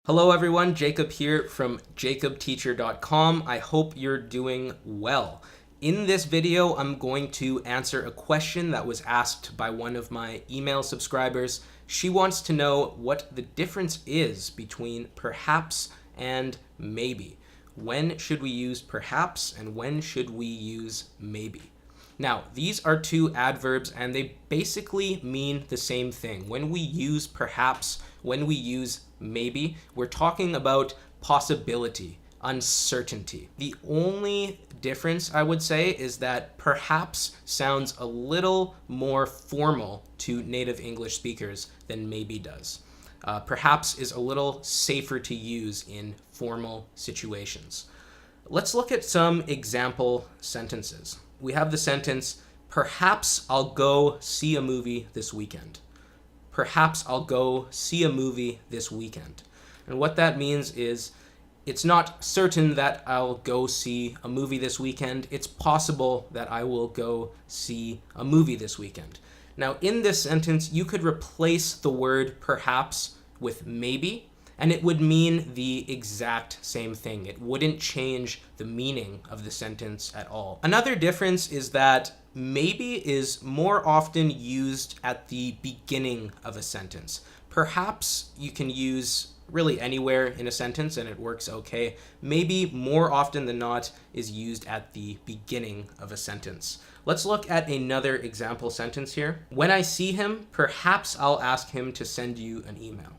Hello everyone, Jacob here from jacobteacher.com. I hope you're doing well. In this video, I'm going to answer a question that was asked by one of my email subscribers. She wants to know what the difference is between perhaps and maybe. When should we use perhaps and when should we use maybe? Now, these are two adverbs and they basically mean the same thing. When we use perhaps, when we use maybe, we're talking about possibility, uncertainty. The only difference, I would say, is that perhaps sounds a little more formal to native English speakers than maybe does. Perhaps is a little safer to use in formal situations. Let's look at some example sentences. We have the sentence, perhaps I'll go see a movie this weekend. Perhaps I'll go see a movie this weekend. And what that means is it's not certain that I'll go see a movie this weekend. It's possible that I will go see a movie this weekend. Now, in this sentence, you could replace the word perhaps with maybe, and it would mean the exact same thing. It wouldn't change the meaning of the sentence at all. Another difference is that maybe is more often used at the beginning of a sentence. Perhaps you can use really anywhere in a sentence and it works okay. Maybe more often than not is used at the beginning of a sentence. Let's look at another example sentence here. When I see him, perhaps I'll ask him to send you an email.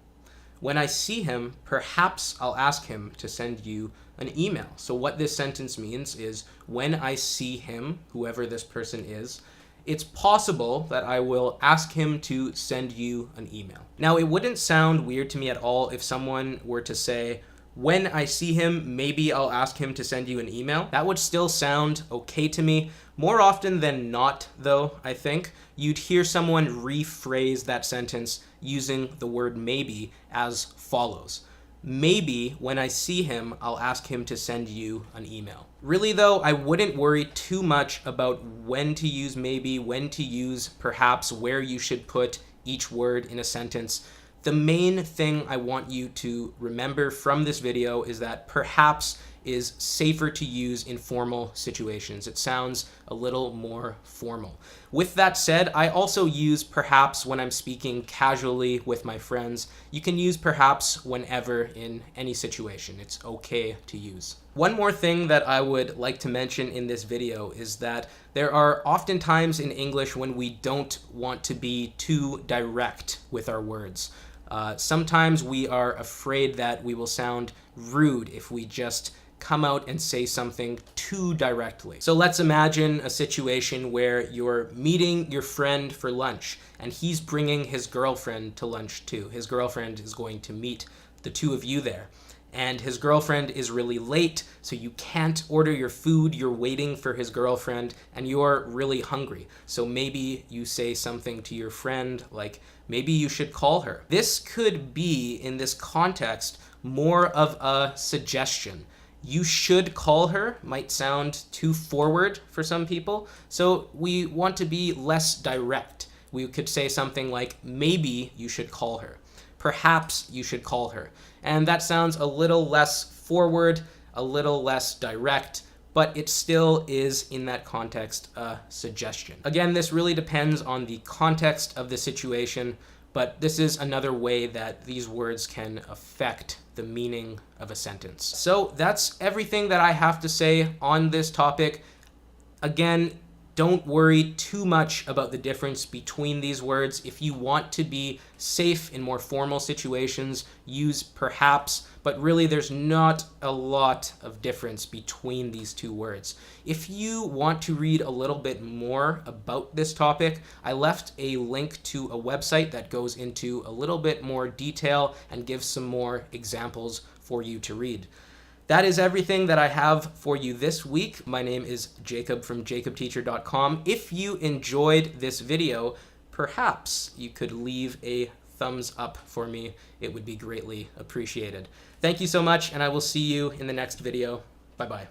When I see him, perhaps I'll ask him to send you an email. So what this sentence means is when I see him, whoever this person is, it's possible that I will ask him to send you an email. Now, it wouldn't sound weird to me at all if someone were to say, when I see him, maybe I'll ask him to send you an email. That would still sound okay to me. More often than not, though, I think, you'd hear someone rephrase that sentence using the word maybe as follows. Maybe when I see him, I'll ask him to send you an email. Really though, I wouldn't worry too much about when to use maybe, when to use perhaps, where you should put each word in a sentence. The main thing I want you to remember from this video is that perhaps is safer to use in formal situations. It sounds a little more formal. With that said, I also use perhaps when I'm speaking casually with my friends. You can use perhaps whenever in any situation. It's okay to use. One more thing that I would like to mention in this video is that there are often times in English when we don't want to be too direct with our words. Sometimes we are afraid that we will sound rude if we just come out and say something too directly. So let's imagine a situation where you're meeting your friend for lunch and he's bringing his girlfriend to lunch too. His girlfriend is going to meet the two of you there. And his girlfriend is really late, so you can't order your food, you're waiting for his girlfriend, and you're really hungry. So maybe you say something to your friend like, maybe you should call her. This could be, in this context, more of a suggestion. You should call her might sound too forward for some people, so we want to be less direct. We could say something like, maybe you should call her. Perhaps you should call her. And that sounds a little less forward, a little less direct, but it still is, in that context, a suggestion. Again, this really depends on the context of the situation, but this is another way that these words can affect the meaning of a sentence. So that's everything that I have to say on this topic. Again, don't worry too much about the difference between these words. If you want to be safe in more formal situations, use perhaps, but really there's not a lot of difference between these two words. If you want to read a little bit more about this topic, I left a link to a website that goes into a little bit more detail and gives some more examples for you to read. That is everything that I have for you this week. My name is Jacob from jacobteacher.com. If you enjoyed this video, perhaps you could leave a thumbs up for me. It would be greatly appreciated. Thank you so much, and I will see you in the next video. Bye-bye.